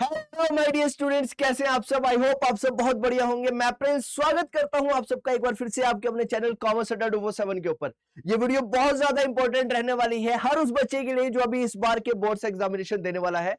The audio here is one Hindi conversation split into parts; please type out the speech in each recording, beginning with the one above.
हेलो माय डियर स्टूडेंट्स, कैसे हैं आप सब। आई होप आप सब बहुत बढ़िया होंगे। मैं प्रिंस स्वागत करता हूं आप सबका एक बार फिर से आपके अपने चैनल कॉमर्स अड्डा 247 के ऊपर। ये वीडियो बहुत ज्यादा इंपॉर्टेंट रहने वाली है हर उस बच्चे के लिए जो अभी इस बार के बोर्ड्स एग्जामिनेशन देने वाला है।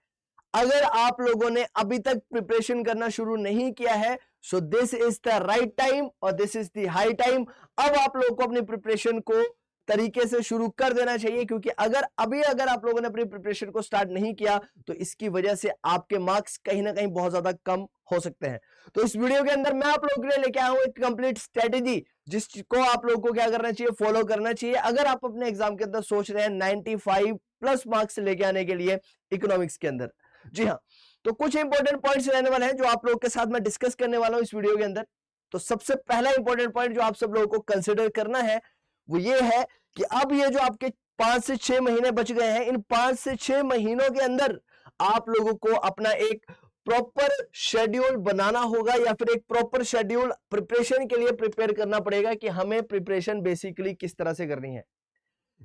अगर आप लोगों ने अभी तक प्रिपरेशन करना शुरू नहीं किया है, so this is the right time और this is the high time. अब आप लोगों को अपनी प्रिपरेशन को तरीके से शुरू कर देना चाहिए, क्योंकि अगर आप लोगों ने अपनी प्रिपरेशन को स्टार्ट नहीं किया तो इसकी वजह से आपके मार्क्स कहीं ना कहीं बहुत ज्यादा कम हो सकते हैं। तो इस वीडियो के अंदर मैं आप लोगों के लिए लेके आया हूं एक कंप्लीट स्ट्रेटेजी, जिसको आप लोगों को क्या करना चाहिए, फॉलो करना चाहिए। अगर आप अपने एग्जाम के अंदर सोच रहे हैं 95 प्लस मार्क्स लेके आने के लिए इकोनॉमिक्स के अंदर। जी हाँ, तो कुछ इंपॉर्टेंट पॉइंट्स रहने वाले हैं जो आप लोगों के साथ मैं डिस्कस करने वाला हूं इस वीडियो के अंदर। तो सबसे पहला इंपॉर्टेंट पॉइंट जो आप सब लोगों को कंसिडर करना है वो ये है कि अब ये जो आपके 5 से 6 महीने बच गए हैं, इन 5 से 6 महीनों के अंदर आप लोगों को अपना एक प्रॉपर शेड्यूल बनाना होगा, या फिर एक प्रॉपर शेड्यूल प्रिपरेशन के लिए प्रिपेयर करना पड़ेगा कि हमें प्रिपरेशन बेसिकली किस तरह से करनी है।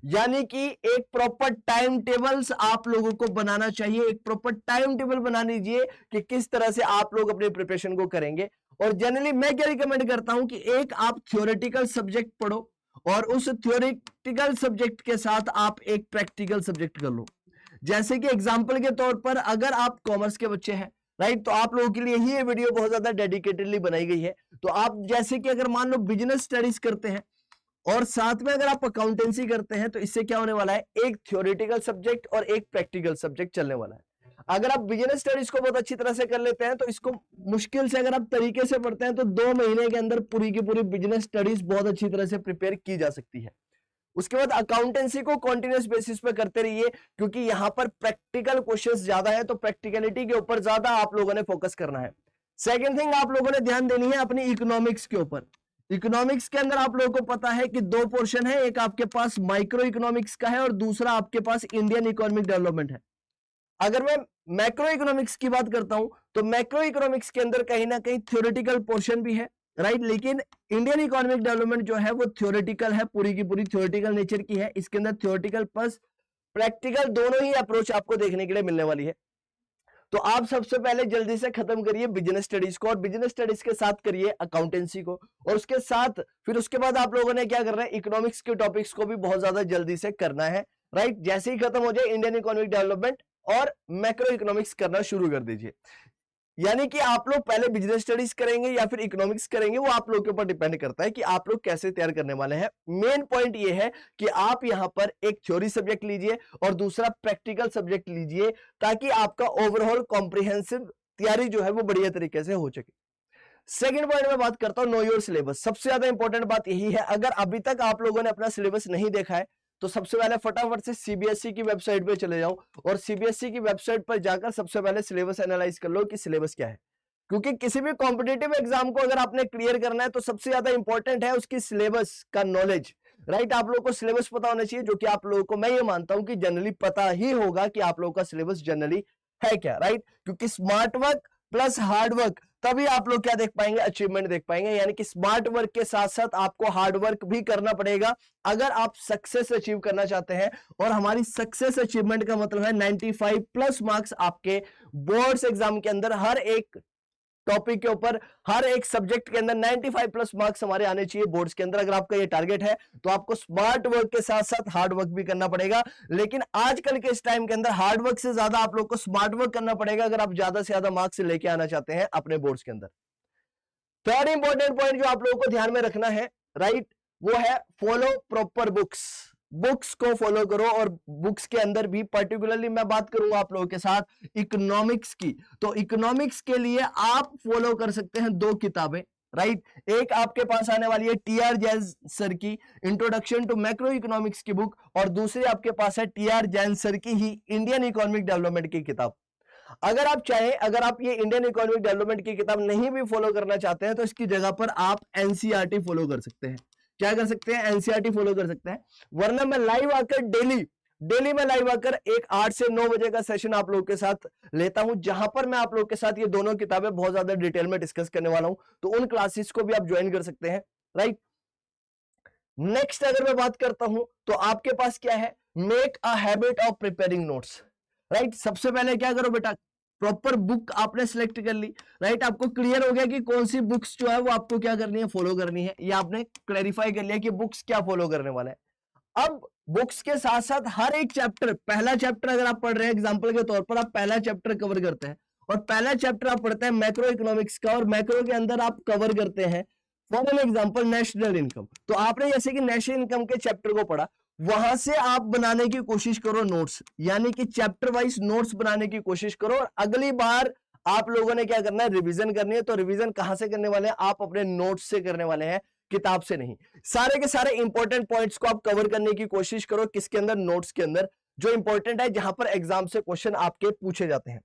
यानी कि एक प्रॉपर टाइम टेबल्स आप लोगों को बनाना चाहिए। एक प्रॉपर टाइम टेबल बना लीजिए कि किस तरह से आप लोग अपने प्रिपरेशन को करेंगे। और जनरली मैं क्या रिकमेंड करता हूं कि एक आप थ्योरेटिकल सब्जेक्ट पढ़ो और उस थ्योरेटिकल सब्जेक्ट के साथ आप एक प्रैक्टिकल सब्जेक्ट कर लो। जैसे कि एग्जांपल के तौर पर अगर आप कॉमर्स के बच्चे हैं, राइट, तो आप लोगों के लिए ही ये वीडियो बहुत ज्यादा डेडिकेटेडली बनाई गई है। तो आप जैसे कि अगर मान लो बिजनेस स्टडीज करते हैं और साथ में अगर आप अकाउंटेंसी करते हैं, तो इससे क्या होने वाला है, एक थ्योरेटिकल सब्जेक्ट और एक प्रैक्टिकल सब्जेक्ट चलने वाला है। अगर आप बिजनेस स्टडीज को बहुत अच्छी तरह से कर लेते हैं तो इसको मुश्किल से अगर आप तरीके से पढ़ते हैं तो 2 महीने के अंदर पूरी की पूरी बिजनेस स्टडीज बहुत अच्छी तरह से प्रिपेयर की जा सकती है। उसके बाद अकाउंटेंसी को कॉन्टिन्यूस बेसिस पे करते रहिए, क्योंकि यहां पर प्रैक्टिकल क्वेश्चंस ज्यादा है, तो प्रैक्टिकलिटी के ऊपर ज्यादा आप लोगों ने फोकस करना है। सेकेंड थिंग आप लोगों ने ध्यान देनी है अपनी इकोनॉमिक्स के ऊपर। इकोनॉमिक्स के अंदर आप लोगों को पता है कि 2 पोर्शन है, एक आपके पास माइक्रो इकोनॉमिक्स का है और दूसरा आपके पास इंडियन इकोनॉमिक डेवलपमेंट है। अगर मैं मैक्रो इकोनॉमिक्स की बात करता हूं तो मैक्रो इकोनॉमिक्स के अंदर कहीं ना कहीं थ्योरेटिकल पोर्शन भी है, राइट, लेकिन इंडियन इकोनॉमिक डेवलपमेंट जो है वो थ्योरेटिकल है, पूरी की पूरी थ्योरेटिकल नेचर की है। इसके अंदर थ्योरेटिकल प्लस प्रैक्टिकल दोनों ही अप्रोच आपको देखने के लिए मिलने वाली है। तो आप सबसे पहले जल्दी से खत्म करिए बिजनेस स्टडीज को और बिजनेस स्टडीज के साथ करिए अकाउंटेंसी को, और उसके साथ फिर उसके बाद आप लोगों ने क्या करना है, इकोनॉमिक्स के टॉपिक्स को भी बहुत ज्यादा जल्दी से करना है, राइट। जैसे ही खत्म हो जाए इंडियन इकोनॉमिक डेवलपमेंट और मैक्रो इकोनॉमिक्स करना शुरू कर दीजिए। यानी कि आप लोग पहले बिजनेस स्टडीज करेंगे या फिर इकोनॉमिक्स करेंगे, वो आप लोग के ऊपर डिपेंड करता है कि आप लोग कैसे तैयार करने वाले हैं। मेन पॉइंट ये है कि आप यहां पर एक थ्योरी सब्जेक्ट लीजिए और दूसरा प्रैक्टिकल सब्जेक्ट लीजिए, ताकि आपका ओवरऑल कॉम्प्रिहेंसिव तैयारी जो है वो बढ़िया तरीके से हो सके। सेकंड पॉइंट में बात करता हूं, नो योर सिलेबस। सबसे ज्यादा इंपॉर्टेंट बात यही है, अगर अभी तक आप लोगों ने अपना सिलेबस नहीं देखा है तो सबसे पहले फटाफट से सीबीएसई की वेबसाइट पे चले जाओ और सीबीएसई की वेबसाइट पर जाकर सबसे पहले सिलेबस एनालाइज कर लो कि सिलेबस क्या है। क्योंकि किसी भी कॉम्पिटेटिव एग्जाम को अगर आपने क्लियर करना है तो सबसे ज्यादा इंपॉर्टेंट है उसकी सिलेबस का नॉलेज, राइट। आप लोगों को सिलेबस पता होना चाहिए, जो कि आप लोगों को मैं ये मानता हूं कि जनरली पता ही होगा कि आप लोगों का सिलेबस जनरली है क्या, राइट। क्योंकि smart work plus hard work, तभी आप लोग क्या देख पाएंगे, अचीवमेंट देख पाएंगे। यानी कि स्मार्ट वर्क के साथ साथ आपको हार्ड वर्क भी करना पड़ेगा अगर आप सक्सेस अचीव करना चाहते हैं। और हमारी सक्सेस अचीवमेंट का मतलब है 95 प्लस मार्क्स आपके बोर्ड्स एग्जाम के अंदर हर एक टॉपिक के ऊपर, हर एक सब्जेक्ट के अंदर 95 प्लस मार्क्स हमारे आने चाहिए बोर्ड्स के अंदर। अगर आपका ये टारगेट है तो आपको स्मार्ट वर्क के साथ साथ हार्ड वर्क भी करना पड़ेगा। लेकिन आजकल के इस टाइम के अंदर हार्ड वर्क से ज्यादा आप लोग को स्मार्ट वर्क करना पड़ेगा अगर आप ज्यादा से ज्यादा मार्क्स लेके आना चाहते हैं अपने बोर्ड्स के अंदर। थर्ड इंपॉर्टेंट पॉइंट जो आप लोगों को ध्यान में रखना है, राइट, वो है फॉलो प्रॉपर बुक्स। बुक्स को फॉलो करो, और बुक्स के अंदर भी पर्टिकुलरली मैं बात करूंगा आप लोगों के साथ इकोनॉमिक्स की। तो इकोनॉमिक्स के लिए आप फॉलो कर सकते हैं 2 किताबें, राइट। एक आपके पास आने वाली है टीआर जैन सर की इंट्रोडक्शन टू मैक्रो इकोनॉमिक्स की बुक, और दूसरी आपके पास है टीआर जैन सर की ही इंडियन इकोनॉमिक डेवलपमेंट की किताब। अगर आप चाहें, अगर आप ये इंडियन इकोनॉमिक डेवलपमेंट की किताब नहीं भी फॉलो करना चाहते हैं तो इसकी जगह पर आप एनसीईआरटी फॉलो कर सकते हैं। क्या कर सकते हैं, एनसीईआरटी फॉलो कर सकते हैं। वरना मैं लाइव आकर डेली में लाइव आकर एक 8 से 9 बजे का सेशन आप लोगों के साथ लेता हूं, जहां पर मैं आप लोगों के साथ ये दोनों किताबें बहुत ज्यादा डिटेल में डिस्कस करने वाला हूं। तो उन क्लासेस को भी आप ज्वाइन कर सकते हैं, राइट। नेक्स्ट अगर मैं बात करता हूं तो आपके पास क्या है, make a habit of preparing notes, right. सबसे पहले क्या करो बेटा, प्रॉपर बुक आपने सिलेक्ट कर ली, राइट, आपको क्लियर हो गया कि कौन सी बुक्स जो है वो आपको क्या करनी है, फॉलो करनी है, ये आपने क्लैरिफाई कर लिया कि बुक्स क्या फॉलो करने वाला है। अब बुक्स के साथ साथ हर एक चैप्टर, पहला चैप्टर अगर आप पढ़ रहे हैं एग्जांपल के तौर पर, आप पहला चैप्टर कवर करते हैं और पहला चैप्टर आप पढ़ते हैं मैक्रो इकोनॉमिक्स का, और मैक्रो के अंदर आप कवर करते हैं for an example national income. तो आपने जैसे कि नेशनल इनकम के चैप्टर को पढ़ा, वहां से आप बनाने की कोशिश करो नोट्स, यानी कि चैप्टर वाइज नोट्स बनाने की कोशिश करो, और अगली बार आप लोगों ने क्या करना है, रिवीजन करनी है। तो रिवीजन कहां से करने वाले हैं, आप अपने नोट्स से करने वाले हैं, किताब से नहीं। सारे के सारे इंपॉर्टेंट पॉइंट्स को आप कवर करने की कोशिश करो, किसके अंदर, नोट्स के अंदर, जो इंपॉर्टेंट है, जहां पर एग्जाम से क्वेश्चन आपके पूछे जाते हैं।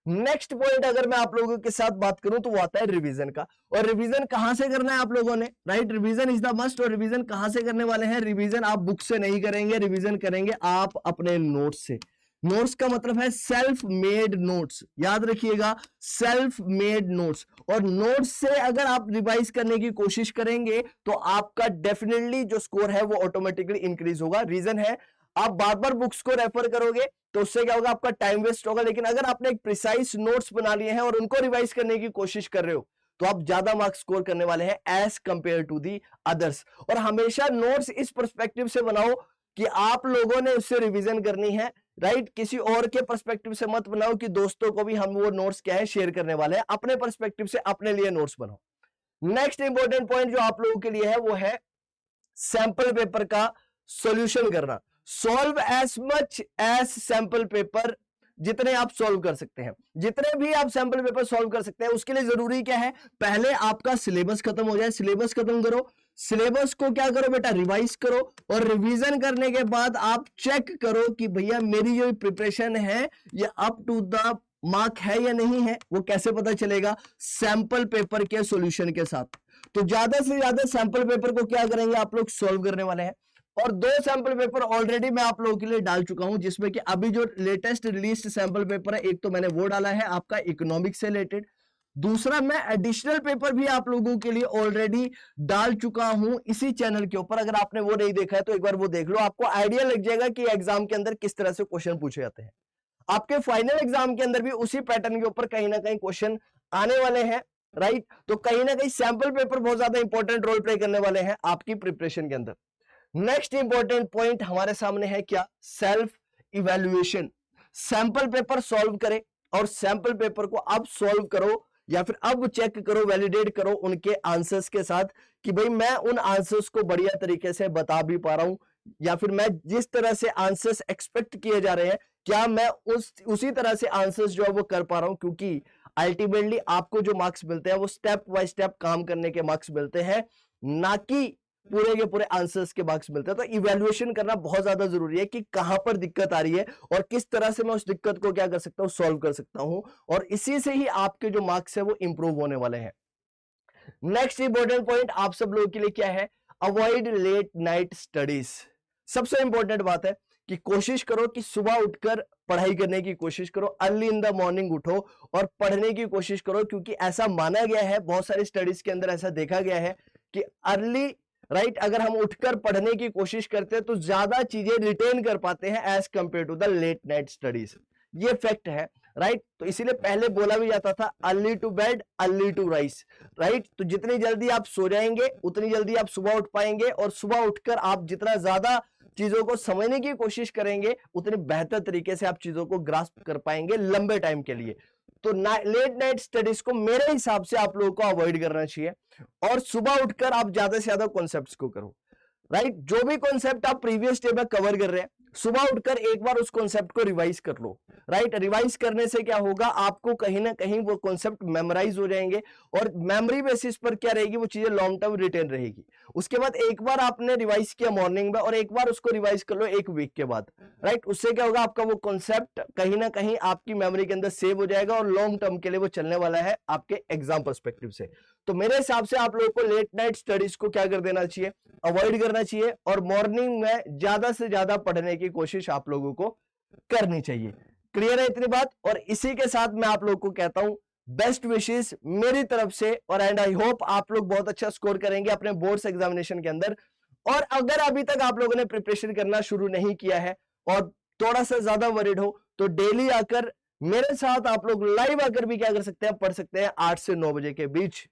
नेक्स्ट पॉइंट अगर मैं आप लोगों के साथ बात करूं तो वो आता है रिवीजन का। और रिवीजन कहां से करना है आप लोगों ने, right, revision is the must. और रिवीजन कहां से करने वाले हैं, रिवीजन आप बुक से नहीं करेंगे, रिवीजन करेंगे आप अपने नोट्स से। नोट्स का मतलब है सेल्फ मेड नोट्स, याद रखिएगा, सेल्फ मेड नोट्स। और नोट्स से अगर आप रिवाइज करने की कोशिश करेंगे तो आपका डेफिनेटली जो स्कोर है वो ऑटोमेटिकली इंक्रीज होगा। रीजन है, आप बार बार बुक्स को रेफर करोगे तो उससे क्या होगा, आपका टाइम वेस्ट होगा। लेकिन अगर आपने एक प्रिसाइज नोट्स बना लिए हैं और उनको रिवाइज करने की कोशिश कर रहे हो तो आप ज्यादा मार्क्स स्कोर करने वाले हैं as compare to the others. और हमेशा नोट्स इस पर्सपेक्टिव से बनाओ कि आप लोगों ने उससे रिवीजन करनी है, राइट, किसी और के पर्सपेक्टिव से मत बनाओ कि दोस्तों को भी हम वो नोट्स क्या है शेयर करने वाले हैं। अपने पर्सपेक्टिव से अपने लिए नोट्स बनाओ। नेक्स्ट इंपॉर्टेंट पॉइंट जो आप लोगों के लिए है वो है सैंपल पेपर का सॉल्यूशन करना। Solve as much as sample paper, जितने आप सॉल्व कर सकते हैं, जितने भी आप सैंपल पेपर सॉल्व कर सकते हैं। उसके लिए जरूरी क्या है, पहले आपका सिलेबस खत्म हो जाए, सिलेबस खत्म करो, सिलेबस को क्या करो बेटा, रिवाइज करो। और रिवीजन करने के बाद आप चेक करो कि भैया मेरी जो प्रिपरेशन है ये अप टू द मार्क है या नहीं है। वो कैसे पता चलेगा, सैंपल पेपर के सॉल्यूशन के साथ। तो ज्यादा से ज्यादा सैंपल पेपर को क्या करेंगे आप लोग, सॉल्व करने वाले हैं। और 2 सैंपल पेपर ऑलरेडी मैं आप लोगों के लिए डाल चुका हूं, जिसमें कि अभी जो लेटेस्ट रिलीज सैंपल पेपर है, एक तो मैंने वो डाला है आपका इकोनॉमिक्स से रिलेटेड, दूसरा मैं एडिशनल पेपर भी आप लोगों के लिए ऑलरेडी डाल चुका हूं इसी चैनल के ऊपर। अगर आपने वो नहीं देखा है तो एक बार वो देख लो, आपको आइडिया लग जाएगा कि एग्जाम के अंदर किस तरह से क्वेश्चन पूछे जाते हैं। आपके फाइनल एग्जाम के अंदर भी उसी पैटर्न के ऊपर कहीं ना कहीं क्वेश्चन आने वाले हैं, राइट। तो कहीं ना कहीं सैंपल पेपर बहुत ज्यादा इंपॉर्टेंट रोल प्ले करने वाले हैं आपकी प्रिपरेशन के अंदर। नेक्स्ट इंपॉर्टेंट पॉइंट हमारे सामने है क्या, self evaluation. Sample paper solve करें और सैंपल पेपर को अब सॉल्व करो या फिर अब चेक करो, वैलिडेट करो उनके आंसर्स के साथ कि भाई मैं उन आंसर्स को बढ़िया तरीके से बता भी पा रहा हूं, या फिर मैं जिस तरह से आंसर्स एक्सपेक्ट किए जा रहे हैं क्या मैं उसी तरह से आंसर्स जो है वो कर पा रहा हूं। क्योंकि अल्टीमेटली आपको जो मार्क्स मिलते हैं वो स्टेप बाय स्टेप काम करने के मार्क्स मिलते हैं, ना कि पूरे के पूरे आंसर्स के मार्क्स मिलते हैं। तो इवैल्यूएशन करना बहुत ज्यादा जरूरी है कि कहां पर दिक्कत आ रही है और किस तरह से मैं उस दिक्कत को क्या कर सकता हूं, सॉल्व कर सकता हूं, और इसी से ही आपके जो मार्क्स है वो इंप्रूव होने वाले हैं। नेक्स्ट इंपॉर्टेंट पॉइंट आप सब लोगों के लिए क्या है, अवॉइड लेट नाइट स्टडीज। सबसे इंपॉर्टेंट बात है कि कोशिश करो कि सुबह उठकर पढ़ाई करने की कोशिश करो, अर्ली इन द मॉर्निंग उठो और पढ़ने की कोशिश करो। क्योंकि ऐसा माना गया है, बहुत सारी स्टडीज के अंदर ऐसा देखा गया है कि अर्ली, राइट, अगर हम उठकर पढ़ने की कोशिश करते हैं तो ज्यादा चीजें रिटेन कर पाते हैं as compare to the late night studies. ये फैक्ट है, राइट। तो इसीलिए पहले बोला भी जाता था early to bed early to rise, right. तो जितनी जल्दी आप सो जाएंगे उतनी जल्दी आप सुबह उठ पाएंगे, और सुबह उठकर आप जितना ज्यादा चीजों को समझने की कोशिश करेंगे उतनी बेहतर तरीके से आप चीजों को ग्रास्प कर पाएंगे लंबे टाइम के लिए। तो लेट नाइट स्टडीज को मेरे हिसाब से आप लोगों को अवॉइड करना चाहिए, और सुबह उठकर आप ज्यादा से ज्यादा कॉन्सेप्ट्स को करो, राइट। जो भी कॉन्सेप्ट आप प्रीवियस डे में कवर कर रहे हैं, सुबह उठकर एक बार उस कॉन्सेप्ट को रिवाइज कर लो, राइट। रिवाइज करने से क्या होगा, आपको कहीं ना कहीं वो कॉन्सेप्ट मेमोराइज हो जाएंगे, और मेमोरी बेसिस पर क्या रहेगी, वो चीजें लॉन्ग टर्म रिटेन रहेगी। उसके बाद एक बार आपने रिवाइज किया मॉर्निंग में और एक बार उसको रिवाइज कर लो एक वीक के बाद, राइट। उससे क्या होगा, आपका वो कॉन्सेप्ट कहीं ना कहीं आपकी मेमोरी के अंदर सेव हो जाएगा और लॉन्ग टर्म के लिए वो चलने वाला है आपके एग्जाम पर्सपेक्टिव से। तो मेरे हिसाब से आप लोगों को लेट नाइट स्टडीज को क्या कर देना चाहिए, अवॉइड करना चाहिए, और मॉर्निंग में ज्यादा से ज्यादा पढ़ने की कोशिश आप लोगों को करनी चाहिए। क्लियर है इतनी बात। और इसी के साथ मैं आप लोगों को कहता हूं बेस्ट विशेस मेरी तरफ से, और एंड आई होप आप लोग बहुत अच्छा स्कोर करेंगे अपने बोर्ड्स एग्जामिनेशन के अंदर। और अगर अभी तक आप लोगों ने प्रिपरेशन करना शुरू नहीं किया है और थोड़ा सा ज्यादा वरीड हो तो डेली आकर मेरे साथ आप लोग लाइव आकर भी क्या कर सकते हैं, पढ़ सकते हैं 8 से 9 बजे के बीच।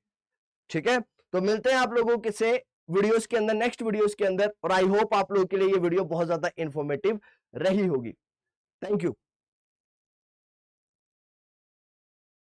ठीक है, तो मिलते हैं आप लोगों के से वीडियोस के अंदर, नेक्स्ट वीडियोस के अंदर, और आई होप आप लोगों के लिए ये वीडियो बहुत ज्यादा इंफॉर्मेटिव रही होगी। Thank you.